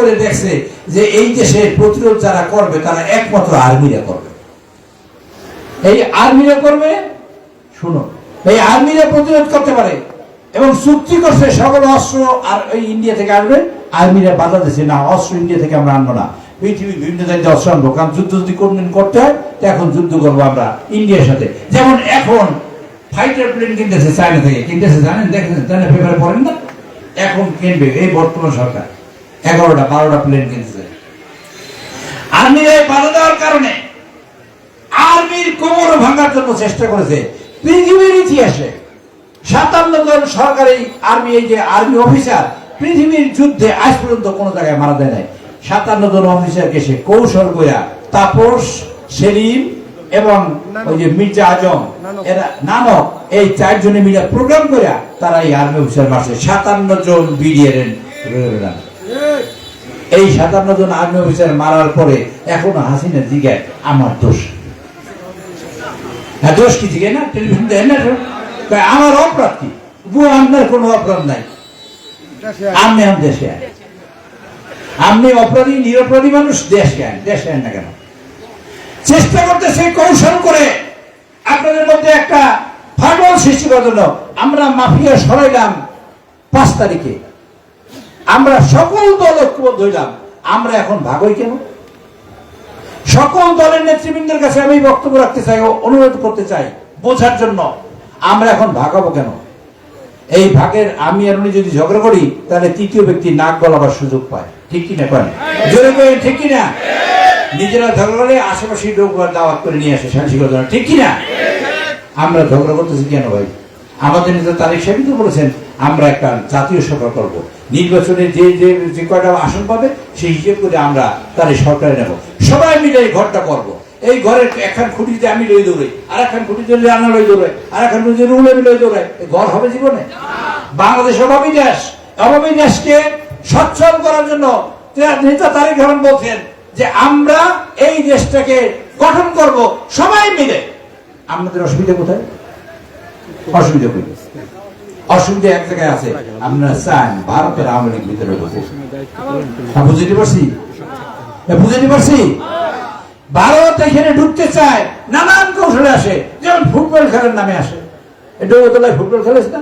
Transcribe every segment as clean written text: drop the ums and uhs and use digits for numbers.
করে দেখছে যে এই দেশের প্রতিরোধ যারা করবে তারা একমাত্র আর্মিরা করবে। এই আর্মিরা করবে, শুনো, এই আর্মিরা প্রতিরোধ করতে পারে এবং চুক্তি করছে সকল অস্ত্র আর ওই ইন্ডিয়া থেকে আসবে। আর্মিরা বাধা দিচ্ছে, না অস্ত্র ইন্ডিয়া থেকে আমরা আনবো না, পৃথিবীর বিভিন্ন জায়গায় অস্ত্র আনবো, কারণ যুদ্ধ যদি কোনদিন করতে হয় তো এখন যুদ্ধ করবো আমরা ইন্ডিয়ার সাথে। যেমন এখন ফাইটার প্লেন কিনতেছে চায়না থেকে, কিনতেছে জানেন, দেখেন চায়না পেপারে পড়েন না, এখন কিনবে এই বর্তমান সরকার 11টা 12টা প্লেন কিনতেছে। আর্মিরা বাধা দেওয়ার কারণে আর্মির কোমর ভাঙার জন্য চেষ্টা করেছে। পৃথিবীর ইতিহাসে 57 জন সরকারি আর্মি, এই যে আর্মি অফিসার পৃথিবীর যুদ্ধে আজ পর্যন্ত কোনো জায়গায় মারা যায় নাই। 57 জন অফিসারকে সে কৌশল কইরা তাপস, সেলিম এবং ওই যে মির্জা আজম, এরা নানক, এই 4 জনে মিলে প্রোগ্রাম কইরা তারা এই আর্মি অফিসার মারছে 57 জন বিডিআর। এই 57 জন আর্মি অফিসার মারার পরে এখনো হাসিনা জিজ্ঞাসা আমার দোষ, হ্যাঁ দোষ কি জিজ্ঞাসা না, টেলিভিশন দেখেন না, আমার অপরাধ কি? আপনার কোনো অপরাধ নাই, আপনি আমার দেশে আন, আপনি অপরাধী নিরপরাধী মানুষ, দেশে আন না কেন? চেষ্টা করতেছে কৌশল করে আপনাদের মধ্যে একটা ফাটল সৃষ্টি করার জন্য। আমরা মাফিয়া সরাইলাম 5 তারিখে, আমরা সকল দল ঐক্যবদ্ধ হইলাম, আমরা এখন ভাগই কেন? সকল দলের নেতৃবৃন্দের কাছে আমি বক্তব্য রাখতে চাই, অনুরোধ করতে চাই বোঝার জন্য, আমরা এখন ভাগাবো কেন? এই ভাগের আমি আর উনি যদি ঝগড়া করি তাহলে তৃতীয় ব্যক্তি নাক গলাবার সুযোগ পায়, ঠিক কিনা? করেন জোরে করে, ঠিক কিনা? নিজেরা ঝগড়া করে আশেপাশে লোক দাওয়াত করে নিয়ে আসে সাহসিকতা, ঠিক কিনা? আমরা ঝগড়া করতেছি কেন ভাই? আমাদের নেতা তারেক সাহেব তো বলেছেন আমরা একটা জাতীয় সরকার করব, নির্বাচনে যে যে যে কয়টা আসন পাবে সেই হিসেব করে আমরা তার সরকারে নেব, সবাই মিলে এই ঘরটা করবো। এই ঘরের একখান খুঁটিতে আমি লই দৌড়াই, আর একখান খুঁটিতে রানা লই দৌড়াই, আর একখান খুঁটিতে রুলে লই দৌড়াই, ঘর হবে জীবনে? বাংলাদেশ অভাবী দেশ, অভাবী দেশকে সচ্ছল করার জন্য নেতা তারেক রহমান বলছেন যে আমরা এই দেশটাকে গঠন করব সবাই মিলে। আমাদের অসুবিধা কোথায়? অসুবিধা কই? অসুবিধা এক জায়গায় আছে, আপনারা চান ভারতের আওয়ামী লীগ ভিতরে ঢুকুক। বুঝতে পারছি, বুঝতে পারছি। ভারত এখানে ঢুকতে চায়, নানান কৌশলে আসে, যেমন ফুটবল খেলার নামে আসে। ডোবতলায় ফুটবল খেলেছে না?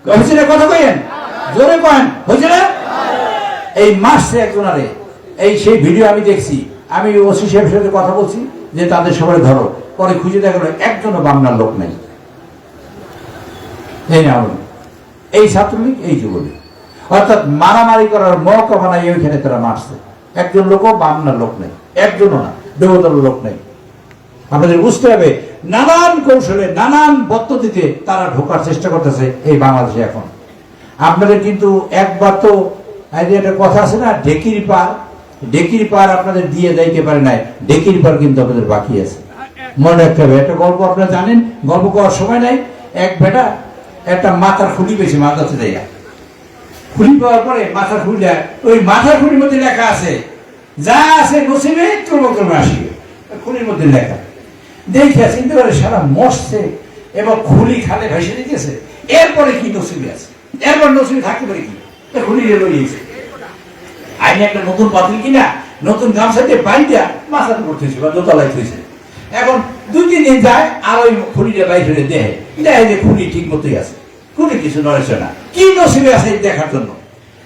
হয়েছে না? কথা কইেন, জোরে কয়েন, হয়েছে না? এই মাসে একজন আরে এই সেই ভিডিও আমি দেখছি, আমি ওসি সাহেবের সাথে কথা বলছি যে তাদের সবাই ধরো, পরে খুঁজে দেখা গেল একজনও বাংলার লোক নেই। এই না এই ছাত্রলীগ, এই যুবলীগ, অর্থাৎ মারামারি করার মৌকা বানাই ওইখানে তারা মারছে। একজন লোকও বাংলার লোক নেই, একজনও না, ডোবতলার লোক নেই। আমাদের বুঝতে হবে নানান কৌশলে নানান পদ্ধতিতে তারা ঢোকার চেষ্টা করতেছে এই বাংলাদেশে। এখন আপনাদের কিন্তু একবার তো একটা কথা আছে না, ঢেকির পার, ঢেকির পার আপনাদের দিয়ে যাইতে পারে নাই, ঢেকির পার কিন্তু আপনাদের বাকি আছে। মনে রাখতে হবে, একটা গল্প আপনারা জানেন, গল্প করার সময় নাই। এক বেটা একটা মাথার খুলি পেয়েছে মাথাতে দেয়া, খুলি পাওয়ার পরে মাথার খুলিটা, ওই মাথার খুলির মধ্যে লেখা আছে যা আছে নসিবে ক্রমক্রমে আসিবে, খুলির মধ্যে লেখা। দেখে চিনতে পারে সারা মরছে এবং খুলি খালে ভেসে দিতেছে, এরপরে কি নসিবে আছে, এরপর নসিবে থাকতে পারে কি, খুলি লইয়েছে। আইনে একটা নতুন পাতিল কিনা নতুন গামছা দিয়ে বাইটা মাথাতে পড়তেছে বা দোতলায় থইছে। এখন 2-3 দিন যায় আর ওই খুলিটা বাইরে দেখে যে খুলি ঠিক মতোই আছে, খুলি কিছু নড়েছে না, কি নসিবে আছে দেখার জন্য।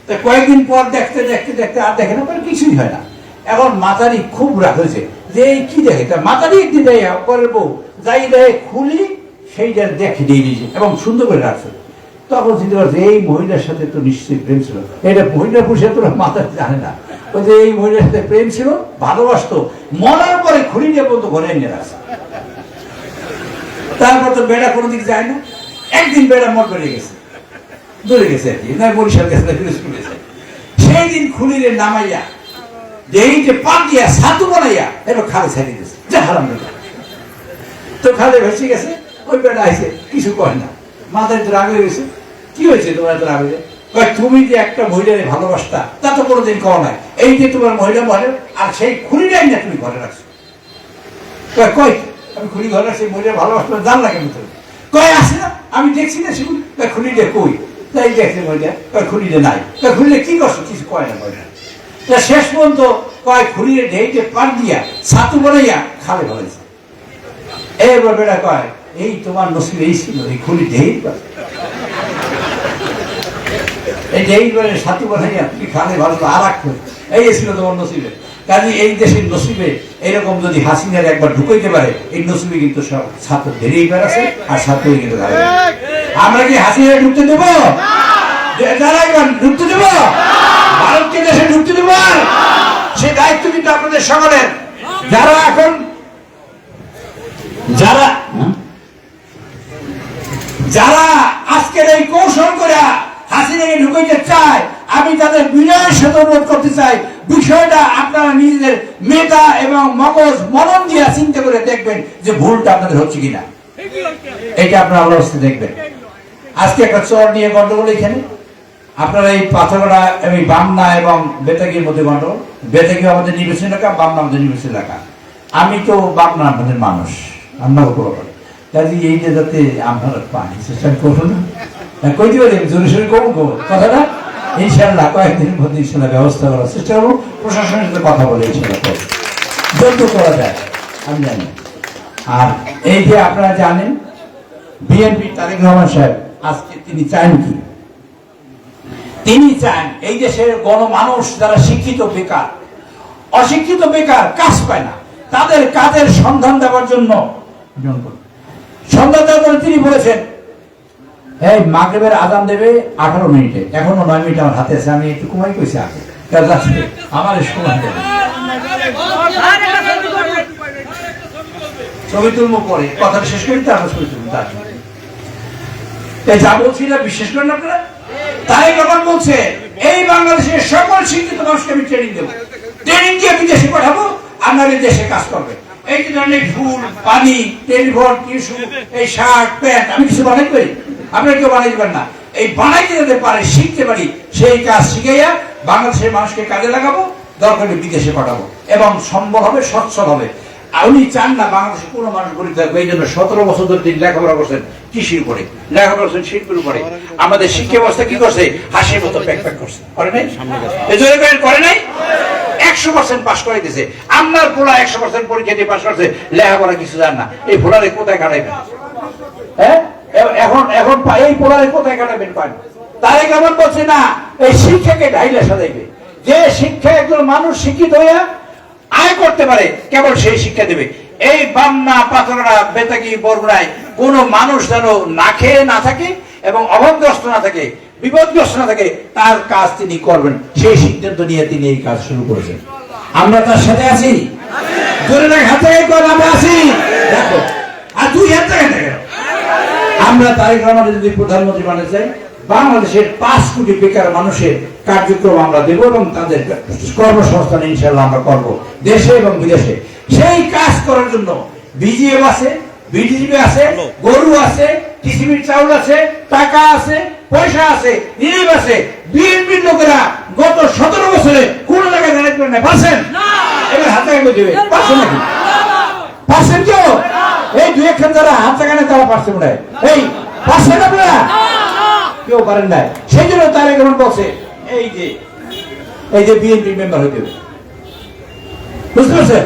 তা কয়েকদিন পর দেখতে দেখতে দেখতে আর দেখে না, কিছুই হয় না। এখন মাতারি খুব রাগ হয়েছে যে এই কি দেখে, তা মাতারি একদিন দেয় পরের বউ যাই দেয় খুলি সেইটা দেখে দিয়ে দিয়েছে এবং সুন্দর করে রাখছে। তখন চিন্তা করছে এই মহিলার সাথে তো নিশ্চয়ই প্রেম ছিল, এটা মহিলার পুরুষের তোরা মাথা জানে না, ওই যে এই মহিলার সাথে প্রেম ছিল, ভালোবাসতো, মরার পরে খুলি নিয়ে পর্যন্ত ঘরে এনে রাখছে। তারপর তো বেড়া কোনো দিক যায় না, একদিন বেড়া মর করে গেছে, দূরে গেছে আর কি, না বরিশাল গেছে না পিরোজপুর গেছে। সেই দিন খুলিরে নামাইয়া এই যে পাক দিয়া ছাতু বানাইয়া এবার খালে ছাড়িয়ে দিয়েছে, যা হারাম তো খালে ভেসে গেছে। ওই বেড়া আইসে কিছু কয় না, মাথায় তো রাগ হয়ে গেছে। কি হয়েছে তোমার এত রাগ হয়ে? তুমি যে একটা মহিলারে ভালোবাসতা তা তো কোনোদিন কওয়া নাই, এই যে তোমার মহিলা বলে আর সেই খুলিটাই না তুমি ঘরে রাখছো। কয় আমি খুলি ঘরে রাখছি, মহিলা ভালোবাসতে জানলা কেন তুমি? কয় আসে না, আমি দেখছি না সেগুলি, খুলিটা কই? তাই দেখছে মহিলা, খুলিটা নাই। খুলিটা কি করছো? কিছু কয় না মহিলা। শেষ পর্যন্ত কয় খুঁড়িয়ে ঢেকে পান দিয়া ছাতু বানাইয়া খালে ফেলেছে। এবার বেটা কয় এই তোমার নসিব এই ছিল, এই খুঁড়ি ঢেই এই ঢেই করে ছাতু বানাইয়া তুমি খালে ভালো আর রাখতো, এই ছিল তোমার নসিবে। কাজে এই দেশের নসিবে এরকম যদি হাসিনার একবার ঢুকাইতে পারে, এই নসিবে কিন্তু সব ছাত্র বেরিয়ে বেড়াচ্ছে আর ছাত্রই কিন্তু আমরা কি হাসিনা ঢুকতে দেবো? যারা একবার ঢুকতে দেবো? ভারতকে দেশে ঢুকতে দেবো? সে দায়িত্ব কিন্তু আপনাদের সকলের। যারা এখন যারা আজকের এই কৌশল করে হাসিনাকে ঢুকাইতে চায়, আমি তাদের বিনয়ের সাথে অনুরোধ করতে চাই, বিষয়টা আপনারা নিজেদের মেধা এবং মগজ মনন দিয়ে চিন্তা করে দেখবেন যে ভুলটা আপনাদের হচ্ছে কিনা। এটা আপনারা আল্লাহর রাস্তায় দেখবেন। আজকে একটা চর নিয়ে গন্ডগোল এখানে, আপনারা এই পাথরগড়া এবং বামনা এবং বেতাগির মধ্যে গন্ডগোল। বেতাগি আমাদের নির্বাচন এলাকা, বামনা আমাদের নির্বাচন এলাকা। আমি তো বামনা আপনাদের মানুষ, আমরা উপর কাজে এইটা যাতে আপনারা পানি চেষ্টা করুন না, কইতে পারি জোরে সোরে করবো কথাটা। ইনশাল্লাহ কয়েকদিনের মধ্যে ইনশাল্লাহ ব্যবস্থা করার চেষ্টা করবো, প্রশাসনের সাথে কথা বলে ইনশাল্লাহ যত করা যায় আমি জানি। আর এই যে আপনারা জানেন বিএনপি তারেক রহমান সাহেব আজকে তিনি চান কি? তিনি চান এই দেশের গণমানুষ যারা শিক্ষিত বেকার, অশিক্ষিত বেকার, কাজ পায় না, তাদের কাজের সন্ধান দেওয়ার জন্য তিনি বলেছেন এই মাগরিবের আযান দেবে 18 মিনিটে, এখনো 9 মিনিট আমার হাতে আছে, আমি একটু কমাই কইছি আগে আমার সময় দেবে, ছবি তুলবো পরে, কথাটা শেষ করি তারপর ছবি তুলবো। যা বলছি না বিশ্বাস করেন আপনারা? তাই যখন বলছে এই বাংলাদেশের সকল শিক্ষিত মানুষকে আমি ট্রেনিং দেবো, ট্রেনিং দিয়ে বিদেশে পাঠাবো, আপনারা দেশে কাজ করবে। এই ধরনের ফুল, পানি, টেলিফোন, টিস্যু, এই শার্ট, প্যান্ট আমি কিছু বানাইতে পারি, আপনারা কেউ বানাই দিবেন না। এই বানাইতে যেতে পারে, শিখতে পারি, সেই কাজ শিখাইয়া বাংলাদেশের মানুষকে কাজে লাগাবো, দরকার বিদেশে পাঠাবো এবং সম্ভব হবে, সচ্ছল হবে। উনি চান না বাংলাদেশে কোনো মানুষ গরিব থাকবে। এই জন্য 17 বছর ধরে তিনি লেখাপড়া করছেন কৃষির উপরে, লেখাপড়া করছেন শিল্পের উপরে। আমাদের শিক্ষা ব্যবস্থা কি করছে? হাসির মতো প্যাক করছে, করে নাই? করে নাই? 100% পাস করে দিয়েছে। আপনার পোলা 100% পরীক্ষা দিয়ে পাস করছে, লেখাপড়া কিছু জান না। এই পোলারে কোথায় কাটাইবেন? হ্যাঁ, এখন এই পোলারে কোথায় কাটাবেন? পান তারে কেমন বলছে না, এই শিক্ষাকে ঢাইলে সাজাইবে। যে শিক্ষা একজন মানুষ শিক্ষিত হইয়া আয় করতে পারে, কেবল সেই শিক্ষা দেবে। এই বামনা, পাথরগড়া, বেতাগি, বরগুনায় কোন মানুষ যেন না খেয়ে না থাকে এবং অভাবগ্রস্ত না থাকে, বিপদগ্রস্ত না থাকে, তার কাজ তিনি করবেন, সেই সিদ্ধান্ত নিয়ে তিনি এই কাজ শুরু করেছেন। আমরা তার সাথে আছি, জোরে না হাতে আমরা আছি। দেখো আর 2 হাজার টাকা দেখেন, আমরা তারেক রহমানের যদি প্রধানমন্ত্রী বানাতে চাই, বাংলাদেশের 5 কোটি বেকার মানুষের কার্যক্রম আমরা দেব এবং তাদের কর্মসংস্থান ইনশাআল্লাহ আমরা করব দেশে এবং বিদেশে। সেই কাজ করার জন্য বিজিএফ আছে, বিডিজিবি আছে, গরু আছে, টিসিবির চাউল আছে, টাকা আছে, পয়সা আছে, রিলিফ আছে। বিএনপির লোকেরা গত 17 বছরে কোন জায়গায় দাঁড়াতে পারে না, পারছেন? এবার হাতে আগে দেবে, পারছেন নাকি? পারছেন কেউ? এই 2-1 যারা হাত টাকানে তারা পারছে মনে হয়, এই পারছেন আপনারা? কেউ পারেন না। সেই জন্য তারেক রহমান বলছে এই যে বিএনপি মেম্বার হইতে হবে, বুঝতে পারছেন?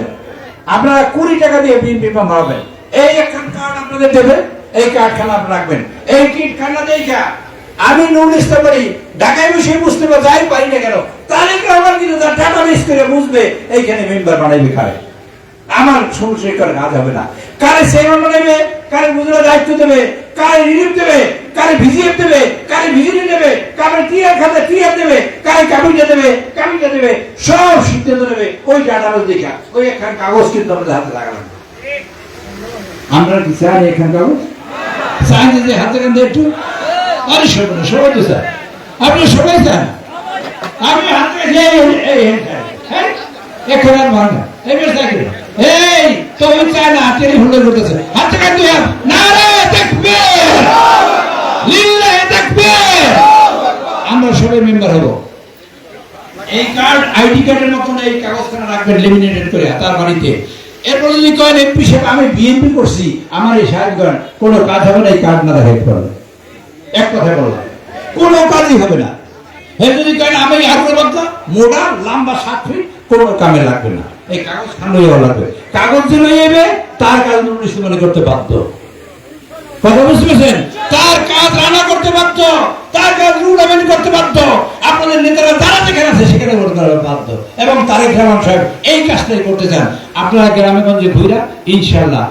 আপনারা 20 টাকা দিয়ে বিএনপি মেম্বার হবেন। এই একখান কার্ড আপনাদের দেবে, এই কার্ডখানা আপনারা রাখবেন। এই কিটখানা দেখা আমি নুরুল ইসলাম বলি ঢাকায় বসে বুঝতে পারবো, যাই পারি না কেন তারেক রহমান কিন্তু তার টাকা বেস করে বুঝবে এইখানে মেম্বার বানাইবে খায়। আমার সমস্যা কাজ হবে না। কারে চেয়ারম্যান বানাইবে, কারে বুঝলে দায়িত্ব দেবে, কারে রিলিফ দেবে, কারে ভিজিএফ দেবে, কারে ভিজিটি দেবে, কারে টিআর খাতে টিআর দেবে, কারে কাবিটা দেবে, কাবিটা দেবে, সব সিদ্ধান্ত নেবে ওই ডাটাবেস দেখা। ওই একখান কাগজ কিন্তু আমাদের হাতে লাগালাম। আমরা কি চাই এখান কাগজ? চাই যে হাতে কান্দে একটু? আরে সবাই তো স্যার, আপনি সবাই চান। আমি হাতে এখন আর ভাঙা এই তুমি চাই না টেলিফোন করতেছে হাতে কান্দে না রে দেখবে লিল্লাহি তাকবীর। আমরা সবাই মেম্বার হব। এই কার্ড আইডি কার্ডের মতন এই কাগজখানা রাখবেন লেমিনেটেড করে তার বাড়িতে। এরপর যদি কয়েন এমপি সাহেব আমি বিএনপি করছি, আমার এই সাহায্য করেন, কোনো কাজ হবে না এই কার্ড না রাখতে পারবে। এক কথায় বললাম, কোনো কাজই হবে না। হে যদি কেন আমি হারুনের বদলা মোড়া লম্বা 7 ফিট কোনো কামে লাগবে না, এই কাগজ খানোই লাগবে। কাগজ যে লই যাবে তার কাজ পুলিশ মনে করতে বাধ্য। কথা বুঝতেছেন? তার কাজ রানা করতে বাধ্য, তার কাজ রুডামেন্ট করতে বাধ্য। আপনাদের নেতারা যারা যেখানে আছে সেখানে করতে বাধ্য। এবং তারেক রহমান সাহেব এই কাজটাই করতে চান। আপনারা গ্রামে গঞ্জে ঘুরা ইনশাআল্লাহ